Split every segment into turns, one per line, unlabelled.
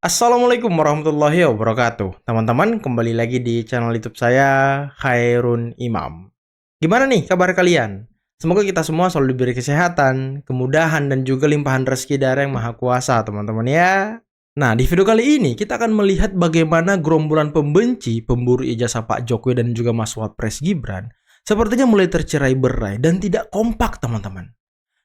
Assalamualaikum warahmatullahi wabarakatuh. Teman-teman, kembali lagi di channel YouTube saya, Khairun Imam. Gimana nih kabar kalian? Semoga kita semua selalu diberi kesehatan, kemudahan, dan juga limpahan rezeki dari Yang Maha Kuasa, teman-teman ya. Nah, di video kali ini kita akan melihat bagaimana gerombolan pembenci, pemburu ijazah Pak Jokowi dan juga Mas Wapres Gibran sepertinya mulai tercerai-berai dan tidak kompak, teman-teman.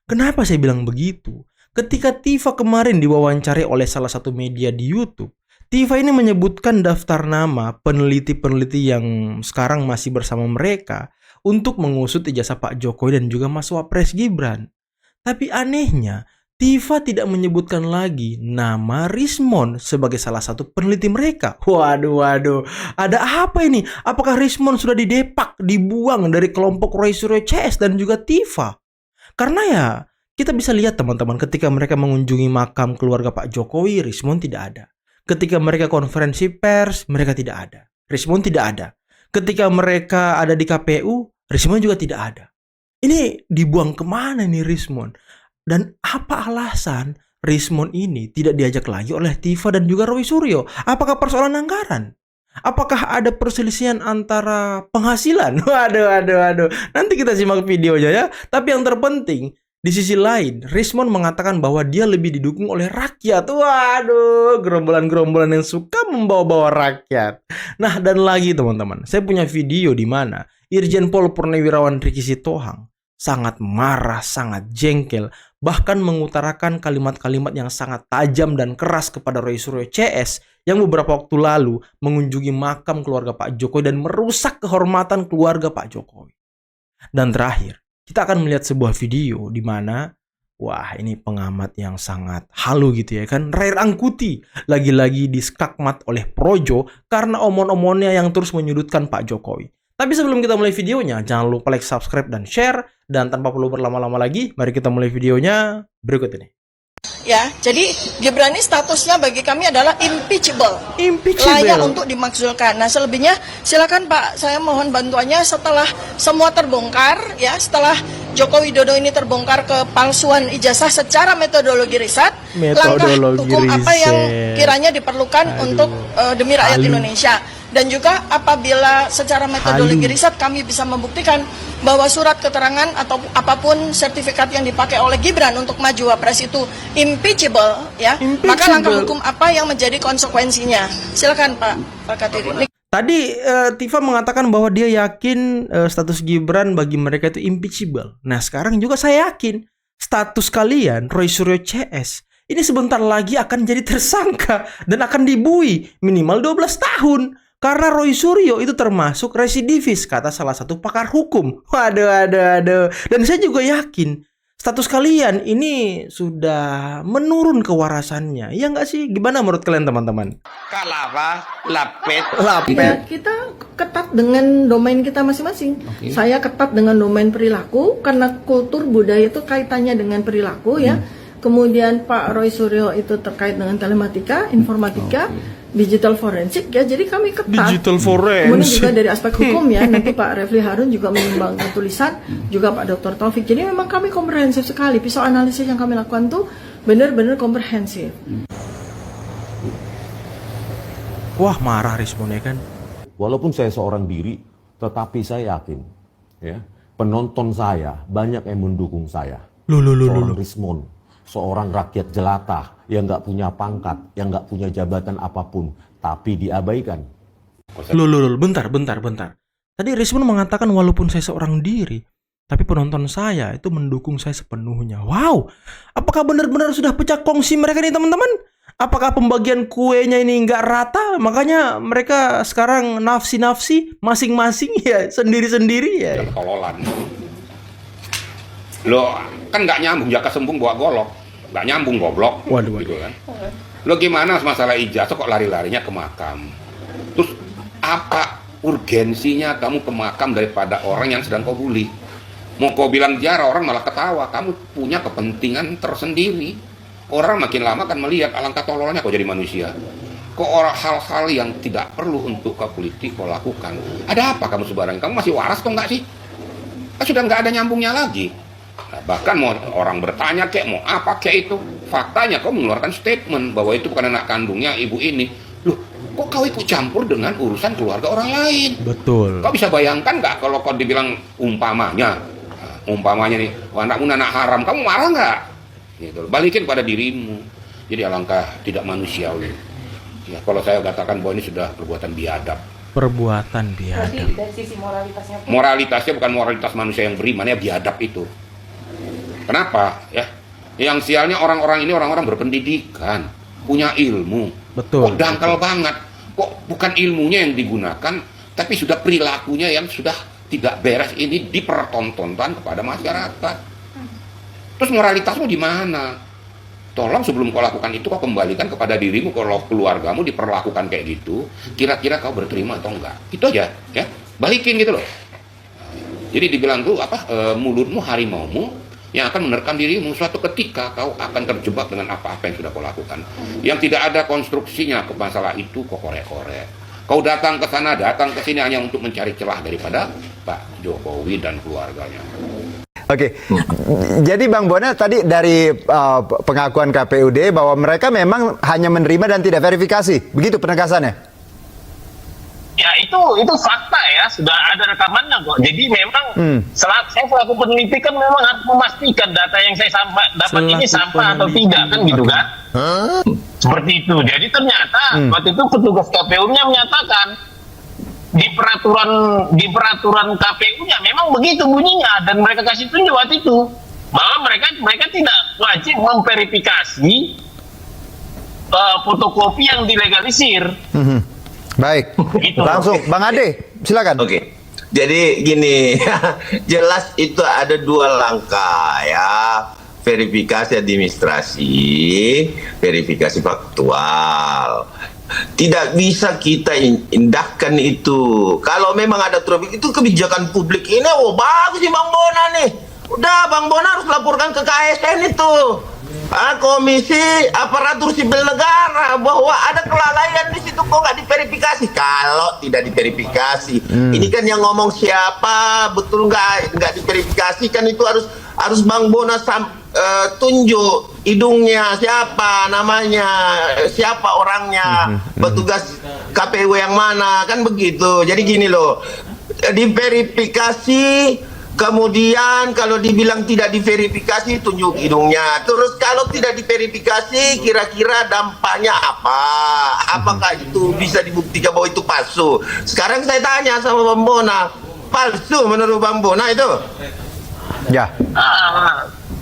Kenapa saya bilang begitu? Ketika Tifa kemarin diwawancari oleh salah satu media di YouTube, Tifa ini menyebutkan daftar nama peneliti-peneliti yang sekarang masih bersama mereka untuk mengusut ijazah Pak Jokowi dan juga Mas Wapres Gibran. Tapi anehnya, Tifa tidak menyebutkan lagi nama Rismon sebagai salah satu peneliti mereka. Waduh, ada apa ini? Apakah Rismon sudah didepak, dibuang dari kelompok Roy Suryo CS dan juga Tifa? Karena ya, kita bisa lihat teman-teman ketika mereka mengunjungi makam keluarga Pak Jokowi, Rismon tidak ada. Ketika mereka konferensi pers, mereka tidak ada. Rismon tidak ada. Ketika mereka ada di KPU, Rismon juga tidak ada. Ini dibuang kemana nih Rismon? Dan apa alasan Rismon ini tidak diajak lagi oleh Tifa dan juga Roy Suryo? Apakah persoalan anggaran? Apakah ada perselisihan antara penghasilan? Waduh. Nanti kita simak videonya ya. Tapi yang terpenting, di sisi lain, Rismon mengatakan bahwa dia lebih didukung oleh rakyat. Waduh, gerombolan-gerombolan yang suka membawa-bawa rakyat. Nah, dan lagi teman-teman, saya punya video di mana Irjen Pol Purnawirawan Riki Sitohang sangat marah, sangat jengkel, bahkan mengutarakan kalimat-kalimat yang sangat tajam dan keras kepada Roy Suryo CS yang beberapa waktu lalu mengunjungi makam keluarga Pak Jokowi dan merusak kehormatan keluarga Pak Jokowi. Dan terakhir, kita akan melihat sebuah video di mana, wah ini pengamat yang sangat halu gitu ya kan, Ray Rangkuti lagi-lagi diskakmat oleh Projo karena omon-omonnya yang terus menyudutkan Pak Jokowi. Tapi sebelum kita mulai videonya, jangan lupa like, subscribe, dan share. Dan tanpa perlu berlama-lama lagi, mari kita mulai videonya berikut ini.
Ya, jadi Gibran ini statusnya bagi kami adalah impeachable, layak untuk dimakzulkan. Nah, selebihnya silakan Pak, saya mohon bantuannya setelah semua terbongkar, ya, setelah Joko Widodo ini terbongkar kepalsuan ijazah secara metodologi riset, langkah hukum apa yang kiranya diperlukan untuk demi rakyat Indonesia. Dan juga apabila secara metodologi riset kami bisa membuktikan bahwa surat keterangan atau apapun sertifikat yang dipakai oleh Gibran untuk maju Wapres itu impeachable, ya, maka langkah hukum apa yang menjadi konsekuensinya? Silakan Pak Katiri.
Tadi Tifa mengatakan bahwa dia yakin status Gibran bagi mereka itu impeachable. Nah sekarang juga saya yakin status kalian Roy Suryo CS ini sebentar lagi akan jadi tersangka dan akan dibui minimal 12 tahun. Karena Roy Suryo itu termasuk residivis, kata salah satu pakar hukum. Waduh. Dan saya juga yakin status kalian ini sudah menurun kewarasannya. Ya nggak sih? Gimana menurut kalian teman-teman?
Kalapa, lapet.
Kita ketat dengan domain kita masing-masing. Okay. Saya ketat dengan domain perilaku karena kultur budaya itu kaitannya dengan perilaku ya. Kemudian Pak Roy Suryo itu terkait dengan telematika, informatika, digital forensik ya. Jadi kami ketat.
Digital forensik.
Kemudian juga dari aspek hukum ya. Nanti Pak Refli Harun juga menyumbangkan tulisan, juga Pak Dr. Taufik. Jadi memang kami komprehensif sekali. Pisau analisis yang kami lakukan tuh benar-benar komprehensif.
Wah marah Rismon ya kan.
Walaupun saya seorang diri, tetapi saya yakin ya, penonton saya banyak yang mendukung saya. Seorang Rismon, seorang rakyat jelata yang nggak punya pangkat, yang nggak punya jabatan apapun, tapi diabaikan.
Bentar. Tadi Rismon mengatakan walaupun saya seorang diri, tapi penonton saya itu mendukung saya sepenuhnya. Wow, apakah benar-benar sudah pecah kongsi mereka nih teman-teman? Apakah pembagian kuenya ini nggak rata? Makanya mereka sekarang nafsi-nafsi masing-masing ya, sendiri-sendiri ya.
Tololan. Lo kan nggak nyambung, jaka sembung bawa golok, nggak nyambung goblok.
Waduh.
Gitu kan. Lo gimana masalah ijazah kok lari-larinya ke makam? Terus apa urgensinya kamu ke makam daripada orang yang sedang kau bully? Mau kau bilang ziarah, orang malah ketawa. Kamu punya kepentingan tersendiri. Orang makin lama akan melihat alangkah tololnya kau jadi manusia. Kok orang hal-hal yang tidak perlu untuk kau politik kau lakukan. Ada apa kamu sebarang? Kamu masih waras kok nggak sih? Kan sudah nggak ada nyambungnya lagi. Nah, bahkan mau orang bertanya kek mau apa kek itu Faktanya kau mengeluarkan statement bahwa itu bukan anak kandungnya ibu ini. Loh, kok kau ikut campur dengan urusan keluarga orang lain?
Betul.
Kau bisa bayangkan nggak kalau kau dibilang umpamanya nih, anakmu anak haram, kamu marah nggak? Gitu. Balikin pada dirimu. Jadi alangkah tidak manusiawi. Ya, kalau saya katakan bahwa ini sudah perbuatan biadab.
Perbuatan biadab.
Dari sisi moralitasnya pun.
Moralitasnya bukan moralitas manusia yang beriman, ya biadab itu. Kenapa? Ya, yang sialnya orang-orang ini orang-orang berpendidikan, punya ilmu.
Betul.
Kok dangkal banget. Kok bukan ilmunya yang digunakan, tapi sudah perilakunya yang sudah tidak beres ini dipertontonkan kepada masyarakat. Terus moralitasmu di mana? Tolong sebelum kau lakukan itu kau kembalikan kepada dirimu, kalau keluargamu diperlakukan kayak gitu, kira-kira kau berterima atau enggak? Itu aja, ya. Balikin gitu loh. Jadi dibilang tuh mulutmu harimaumu yang akan menerkam dirimu. Suatu ketika kau akan terjebak dengan apa-apa yang sudah kau lakukan. Yang tidak ada konstruksinya ke masalah itu kau korek-korek. Kau datang ke sana, datang ke sini hanya untuk mencari celah daripada Pak Jokowi dan keluarganya.
Oke, jadi Bang Bona tadi dari pengakuan KPUD bahwa mereka memang hanya menerima dan tidak verifikasi, begitu penegasannya?
Ya itu fakta ya, sudah ada rekamannya kok. Jadi memang saya selaku peneliti kan memang harus memastikan data yang saya dapat ini sampah atau tidak kan gitu kan? Seperti itu. Jadi ternyata waktu itu petugas KPU-nya menyatakan di peraturan KPU-nya memang begitu bunyinya, dan mereka kasih tunjuk waktu itu bahwa mereka tidak wajib memverifikasi fotokopi yang dilegalisir.
Baik,
Gitu.
langsung Bang Ade, silakan.
Oke. Jadi gini, jelas itu ada dua langkah ya. Verifikasi administrasi, verifikasi faktual. Tidak bisa kita indahkan itu. Kalau memang ada traffic, itu kebijakan publik ini, bagus sih Bang Bona nih. Udah, Bang Bona harus laporkan ke KSN itu. Komisi Aparatur Sipil Negara, bahwa ada kelalaian di situ, kok nggak diverifikasi. Kalau tidak diverifikasi, ini kan yang ngomong siapa, betul nggak diverifikasi kan, itu harus Bang Bona tunjuk hidungnya, siapa namanya, siapa orangnya, petugas KPU yang mana, kan begitu. Jadi gini loh, diverifikasi, kemudian kalau dibilang tidak diverifikasi, tunjuk hidungnya. Terus kalau tidak diverifikasi, kira-kira dampaknya apa? Apakah itu bisa dibuktikan bahwa itu palsu? Sekarang saya tanya sama Bang Bona, palsu menurut Bang Bona itu?
Ya.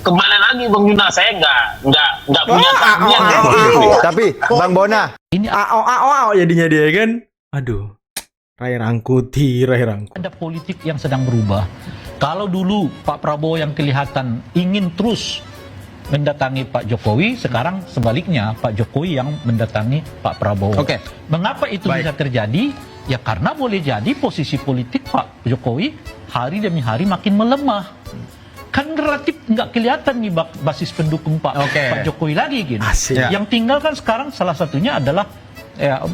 Kembali lagi Bang Yuna, saya nggak punya keahlian.
Tapi Bang Bona,
Ini jadinya dia kan. Aduh. Rai Rangkuti.
Ada politik yang sedang berubah. Kalau dulu Pak Prabowo yang kelihatan ingin terus mendatangi Pak Jokowi, sekarang sebaliknya Pak Jokowi yang mendatangi Pak Prabowo.
Oke.
Mengapa itu bisa terjadi? Ya karena boleh jadi posisi politik Pak Jokowi hari demi hari makin melemah. Kan relatif nggak kelihatan nih basis pendukung Pak Jokowi lagi gitu. Yang tinggal kan sekarang salah satunya adalah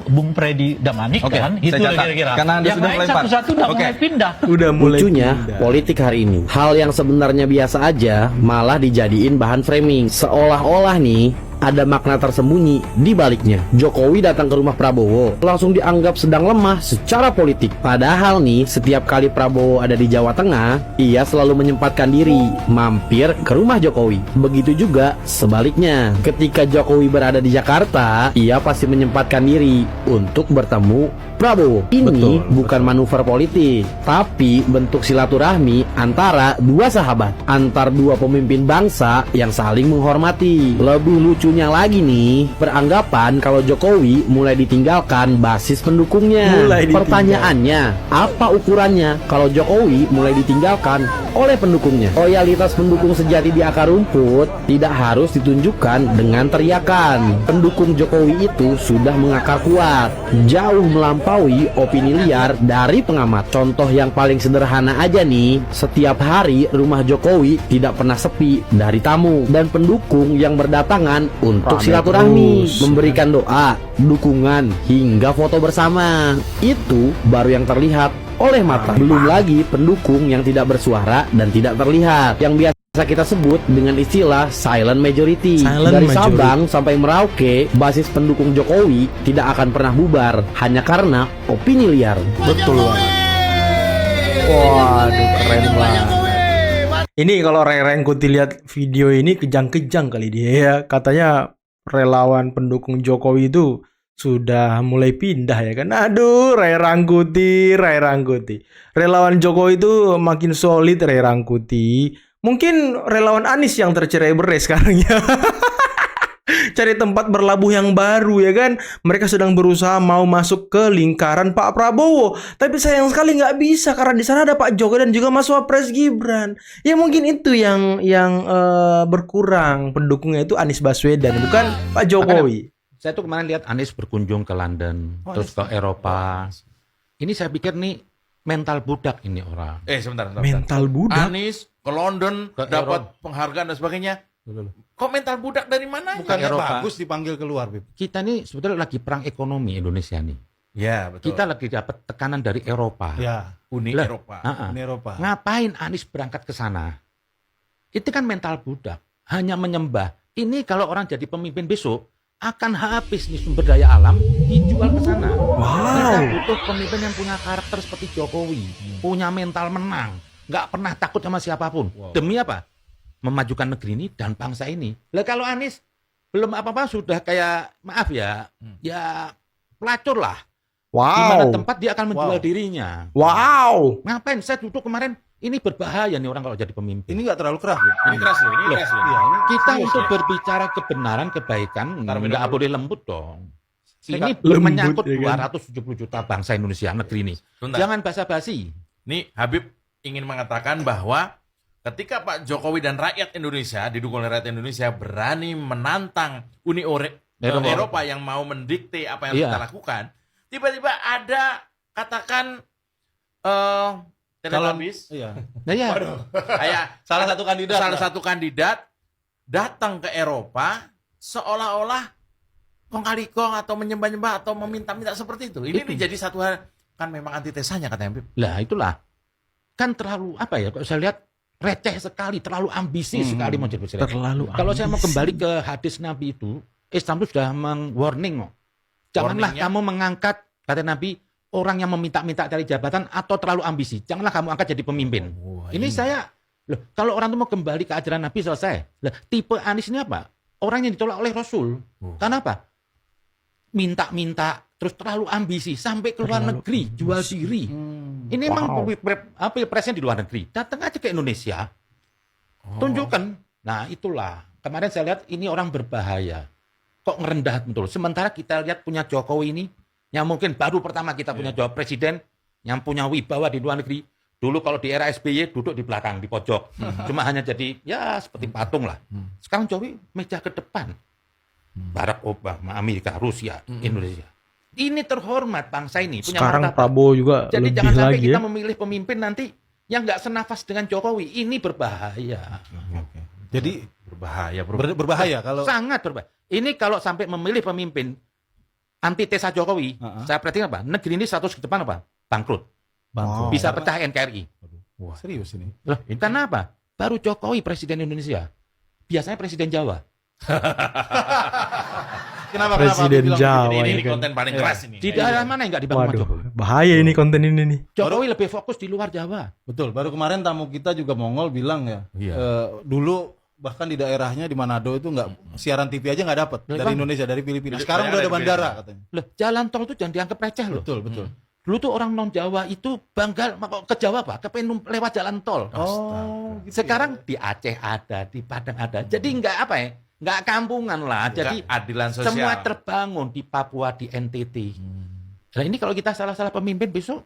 Bung Freddy Damanik kan, itu kira-kira. Yang lain satu-satu udah mulai pindah.
Lucunya politik hari ini, hal yang sebenarnya biasa aja malah dijadiin bahan framing, seolah-olah nih ada makna tersembunyi di baliknya. Jokowi datang ke rumah Prabowo langsung dianggap sedang lemah secara politik. Padahal nih, setiap kali Prabowo ada di Jawa Tengah, ia selalu menyempatkan diri mampir ke rumah Jokowi. Begitu juga sebaliknya, ketika Jokowi berada di Jakarta, ia pasti menyempatkan diri untuk bertemu Prabowo. Ini bukan manuver politik, tapi bentuk silaturahmi antara dua sahabat, antar dua pemimpin bangsa yang saling menghormati. Lebih lucunya lagi nih, beranggapan kalau Jokowi mulai ditinggalkan basis pendukungnya. Pertanyaannya, apa ukurannya kalau Jokowi mulai ditinggalkan oleh pendukungnya? Loyalitas pendukung sejati di akar rumput tidak harus ditunjukkan dengan teriakan. Pendukung Jokowi itu sudah mengakar kuat, jauh melampaui opini liar dari pengamat. Contoh yang paling sederhana aja nih, setiap hari rumah Jokowi tidak pernah sepi dari tamu dan pendukung yang berdatangan untuk silaturahmi, memberikan doa, dukungan, hingga foto bersama. Itu baru yang terlihat oleh mata. Belum lagi pendukung yang tidak bersuara dan tidak terlihat, yang biasa Bisa kita sebut dengan istilah silent majority. Dari
majority.
Sabang sampai Merauke, basis pendukung Jokowi tidak akan pernah bubar hanya karena opini liar.
Betul banget. Waduh, keren banget. Ini kalau Rengkuti lihat video ini kejang-kejang kali dia ya. Katanya relawan pendukung Jokowi itu sudah mulai pindah ya kan. Aduh, Ray Rangkuti. Relawan Jokowi itu makin solid, Ray Rangkuti. Mungkin relawan Anies yang tercerai-berai sekarang ya. Cari tempat berlabuh yang baru ya kan. Mereka sedang berusaha mau masuk ke lingkaran Pak Prabowo, tapi sayang sekali nggak bisa karena di sana ada Pak Jokowi dan juga Mas Wapres Gibran. Ya mungkin itu yang berkurang pendukungnya itu Anies Baswedan, bukan Pak Jokowi.
Saya tuh kemarin lihat Anies berkunjung ke London, terus ke Eropa. Ini saya pikir nih mental budak ini orang.
Sebentar.
Mental budak.
Anies ke London, dapat penghargaan dan sebagainya. Kok mental budak dari mana?
Bukannya
bagus dipanggil keluar, Bib.
Kita nih sebetulnya lagi perang ekonomi Indonesia nih.
Ya, betul.
Kita lagi dapat tekanan dari Eropa.
Ya, Uni Eropa. Uni Eropa.
Ngapain Anies berangkat ke sana? Itu kan mental budak. Hanya menyembah. Ini kalau orang jadi pemimpin besok, akan habis nih sumber daya alam, dijual ke sana. Kita butuh pemimpin yang punya karakter seperti Jokowi. Punya mental menang. Nggak pernah takut sama siapapun. Demi apa? Memajukan negeri ini dan bangsa ini. Lah kalau Anies belum apa-apa sudah kayak, maaf ya, ya pelacur lah. Di mana tempat dia akan menjual dirinya. Ngapain? Saya duduk kemarin, ini berbahaya nih orang kalau jadi pemimpin.
Ini nggak terlalu keras, Bib. Ini keras loh.
Kita untuk berbicara kebenaran, kebaikan, nggak boleh lembut dong. Ini menyangkut 270 juta bangsa Indonesia, negeri ini. Jangan basa-basi.
Nih, Habib ingin mengatakan bahwa ketika Pak Jokowi dan rakyat Indonesia, didukung oleh rakyat Indonesia, berani menantang Uni Eropa yang mau mendikte apa yang kita lakukan, tiba-tiba ada, katakan, teletabis. Salah satu kandidat datang ke Eropa seolah-olah kong kali kong atau menyembah-nyembah atau meminta-minta seperti itu. Ini jadi satu hal, kan memang antitesanya katanya, Bib.
Lah itulah. Kan terlalu, apa ya, kalau saya lihat receh sekali, terlalu ambisi sekali mau jadi presiden. Kalau saya mau kembali ke hadis Nabi itu, Islam itu sudah meng-warning. Janganlah kamu mengangkat, kata Nabi, orang yang meminta-minta dari jabatan atau terlalu ambisi. Janganlah kamu angkat jadi pemimpin. Ini saya, kalau orang itu mau kembali ke ajaran Nabi selesai. Tipe Anies ini apa? Orang yang ditolak oleh Rasul. Karena apa? Minta-minta, terus terlalu ambisi, sampai ke luar negeri, jual diri. Ini emang pilpresnya di luar negeri. Datang aja ke Indonesia, tunjukkan. Nah itulah, kemarin saya lihat ini orang berbahaya. Kok ngerendah betul. Sementara kita lihat punya Jokowi ini, yang mungkin baru pertama kita punya Jokowi presiden, yang punya wibawa di luar negeri. Dulu kalau di era SBY duduk di belakang, di pojok. Cuma hanya jadi, ya seperti patung lah. Sekarang Jokowi meja ke depan. Barack Obama, Amerika, Rusia, Indonesia. Ini terhormat bangsa ini. Punya
Sekarang
martabat.
Prabowo juga
Jadi
lebih
jangan sampai
lagi
kita
ya.
memilih pemimpin nanti yang nggak senafas dengan Jokowi. Ini berbahaya.
Jadi berbahaya kalau
sangat berbahaya. Ini kalau sampai memilih pemimpin antitesa Jokowi, saya perhatikan apa? Negeri ini 100 ke depan apa? Bangkrut. Bisa pecah NKRI.
Wah, serius ini.
Loh, karena apa? Baru Jokowi presiden Indonesia. Biasanya presiden Jawa.
Kenapa
Presiden Jawa
ini
kan.
konten paling keras ini.
Di daerah mana yang nggak dibangun sama Jokowi?
Bahaya ini konten ini nih.
Jokowi lebih fokus di luar Jawa.
Betul, baru kemarin tamu kita juga Mongol bilang ya, dulu bahkan di daerahnya di Manado itu nggak siaran TV aja nggak dapat dari Indonesia, dari Filipina. Sekarang udah ada bandara katanya.
Loh, jalan tol itu jangan dianggap receh loh.
Betul, betul.
Dulu tuh orang non Jawa itu bangga ke Jawa Pak, kepengen lewat jalan tol.
Gitu
Sekarang di Aceh ada, di Padang ada. Jadi nggak apa ya? Nggak kampungan lah. Jadi
keadilan sosial.
Semua terbangun di Papua, di NTT. Nah ini kalau kita salah-salah pemimpin besok.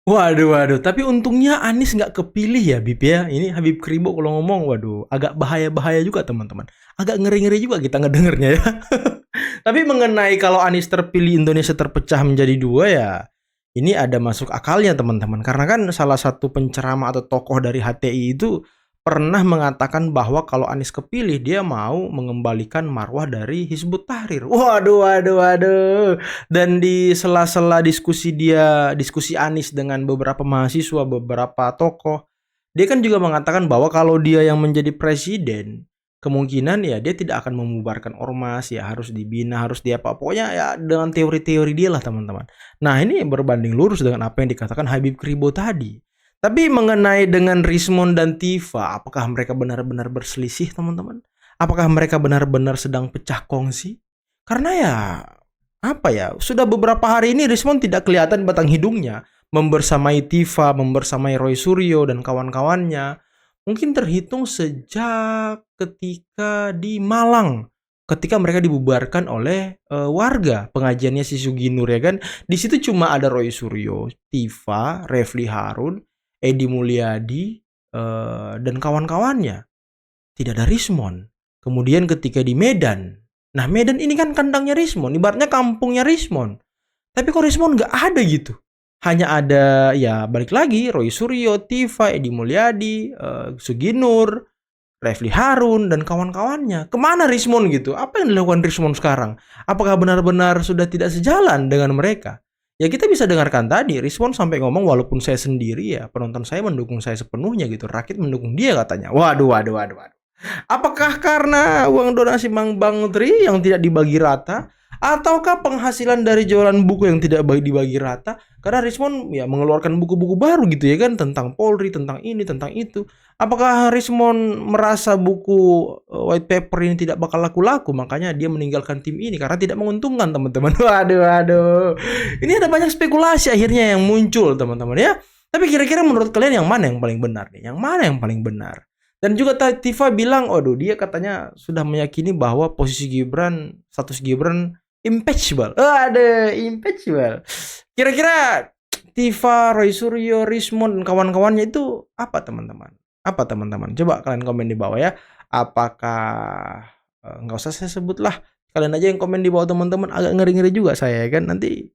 Waduh. Tapi untungnya Anies nggak kepilih ya, Bib ya. Ini Habib Kribo kalau ngomong, waduh, agak bahaya-bahaya juga teman-teman. Agak ngeri-ngeri juga kita ngedengernya ya. Tapi mengenai kalau Anies terpilih Indonesia terpecah menjadi dua ya, ini ada masuk akalnya teman-teman. Karena kan salah satu penceramah atau tokoh dari HTI itu pernah mengatakan bahwa kalau Anies kepilih dia mau mengembalikan marwah dari Hizbut Tahrir. Waduh. Dan di sela-sela diskusi Anies dengan beberapa mahasiswa, beberapa tokoh, Dia kan juga mengatakan bahwa kalau dia yang menjadi presiden, kemungkinan ya dia tidak akan membubarkan ormas, ya harus dibina, harus diapa. Pokoknya ya dengan teori-teori dia lah teman-teman. Nah ini berbanding lurus dengan apa yang dikatakan Habib Kribo tadi. Tapi mengenai dengan Rismond dan Tifa, apakah mereka benar-benar berselisih teman-teman? Apakah mereka benar-benar sedang pecah kongsi? Karena ya, apa ya, sudah beberapa hari ini Rismond tidak kelihatan batang hidungnya. Membersamai Tifa, membersamai Roy Suryo dan kawan-kawannya. Mungkin terhitung sejak ketika di Malang. Ketika mereka dibubarkan oleh warga pengajiannya si Suginur ya kan. Di situ cuma ada Roy Suryo, Tifa, Refli Harun, Edi Mulyadi, dan kawan-kawannya. Tidak ada Rismond. Kemudian ketika di Medan. Nah Medan ini kan kandangnya Rismond. Ibaratnya kampungnya Rismond. Tapi kok Rismond nggak ada gitu. Hanya ada ya balik lagi Roy Suryo, Tifa, Edi Mulyadi, Suginur, Refli Harun, dan kawan-kawannya. Kemana Rismond gitu? Apa yang dilakukan Rismond sekarang? Apakah benar-benar sudah tidak sejalan dengan mereka? Ya kita bisa dengarkan tadi, Rismond sampai ngomong walaupun saya sendiri ya, penonton saya mendukung saya sepenuhnya gitu. Rakyat mendukung dia katanya. Waduh. Apakah karena uang donasi Bang Tri yang tidak dibagi rata? Ataukah penghasilan dari jualan buku yang tidak dibagi rata? Karena Rismond ya mengeluarkan buku-buku baru gitu ya kan, tentang Polri, tentang ini, tentang itu. Apakah Rismond merasa buku white paper ini tidak bakal laku-laku, makanya dia meninggalkan tim ini karena tidak menguntungkan teman-teman. Waduh. Ini ada banyak spekulasi akhirnya yang muncul teman-teman ya. Tapi kira-kira menurut kalian yang mana yang paling benar nih? Yang mana yang paling benar? Dan juga Tifa bilang, dia katanya sudah meyakini bahwa posisi Gibran, status Gibran impeachable. Impeachable. Kira-kira Tifa, Roy Suryo, Rismond, dan kawan-kawannya itu apa teman-teman? Apa teman-teman? Coba kalian komen di bawah ya. Apakah nggak usah saya sebut lah. Kalian aja yang komen di bawah teman-teman. Agak ngeri-ngeri juga saya kan. Nanti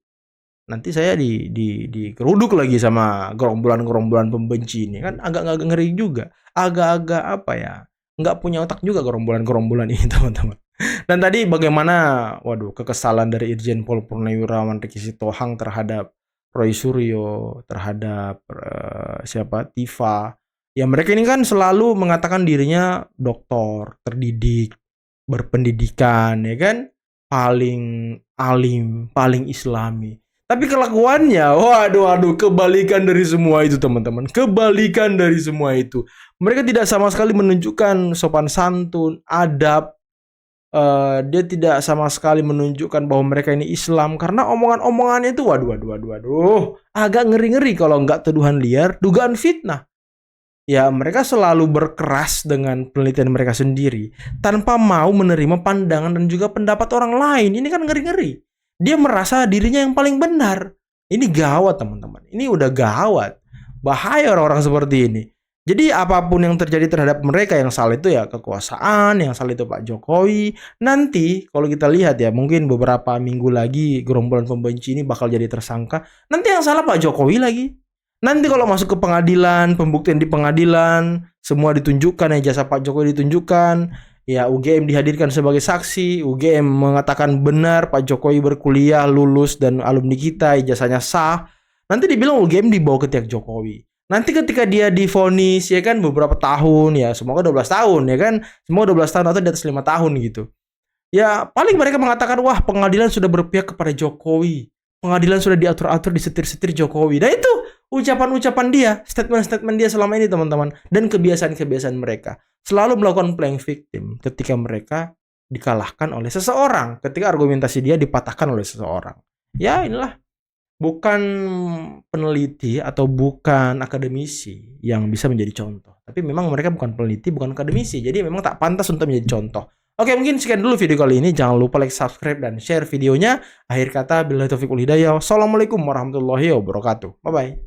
saya dikeruduk lagi sama gerombolan-gerombolan pembenci ini kan, agak ngeri juga. Agak-agak apa ya? Nggak punya otak juga gerombolan-gerombolan ini teman-teman. Dan tadi bagaimana, kekesalan dari Irjen Pol Purnawirawan Riki Sitohang terhadap Roy Suryo, terhadap Tifa. Ya mereka ini kan selalu mengatakan dirinya doktor, terdidik, berpendidikan, ya kan, paling alim, paling islami. Tapi kelakuannya, kebalikan dari semua itu teman-teman. Kebalikan dari semua itu. Mereka tidak sama sekali menunjukkan sopan santun, adab. Dia tidak sama sekali menunjukkan bahwa mereka ini Islam. Karena omongan-omongannya itu, agak ngeri-ngeri kalau nggak tuduhan liar, dugaan fitnah. Ya mereka selalu berkeras dengan penelitian mereka sendiri. Tanpa mau menerima pandangan dan juga pendapat orang lain. Ini kan ngeri-ngeri. Dia merasa dirinya yang paling benar. Ini gawat teman-teman. Ini udah gawat. Bahaya orang-orang seperti ini. Jadi apapun yang terjadi terhadap mereka, yang salah itu ya kekuasaan, yang salah itu Pak Jokowi. Nanti kalau kita lihat ya, mungkin beberapa minggu lagi gerombolan pembenci ini bakal jadi tersangka. Nanti yang salah Pak Jokowi lagi. Nanti kalau masuk ke pengadilan, pembuktian di pengadilan, semua ditunjukkan, ya jasa Pak Jokowi ditunjukkan. Ya UGM dihadirkan sebagai saksi, UGM mengatakan benar Pak Jokowi berkuliah, lulus, dan alumni kita ijazahnya sah. Nanti dibilang UGM dibawa ke pihak Jokowi. Nanti ketika dia divonis ya kan beberapa tahun, ya semoga 12 tahun ya kan, semoga 12 tahun atau di atas 5 tahun gitu. Ya paling mereka mengatakan wah pengadilan sudah berpihak kepada Jokowi. Pengadilan sudah diatur-atur, disetir-setir Jokowi. Nah itu ucapan-ucapan dia, statement-statement dia selama ini teman-teman. Dan kebiasaan-kebiasaan mereka. Selalu melakukan playing victim ketika mereka dikalahkan oleh seseorang. Ketika argumentasi dia dipatahkan oleh seseorang. Ya inilah. Bukan peneliti atau bukan akademisi yang bisa menjadi contoh. Tapi memang mereka bukan peneliti, bukan akademisi. Jadi memang tak pantas untuk menjadi contoh. Oke, mungkin sekian dulu video kali ini. Jangan lupa like, subscribe, dan share videonya. Akhir kata, billahi taufiq wal hidayah. Wassalamualaikum warahmatullahi wabarakatuh. Bye-bye.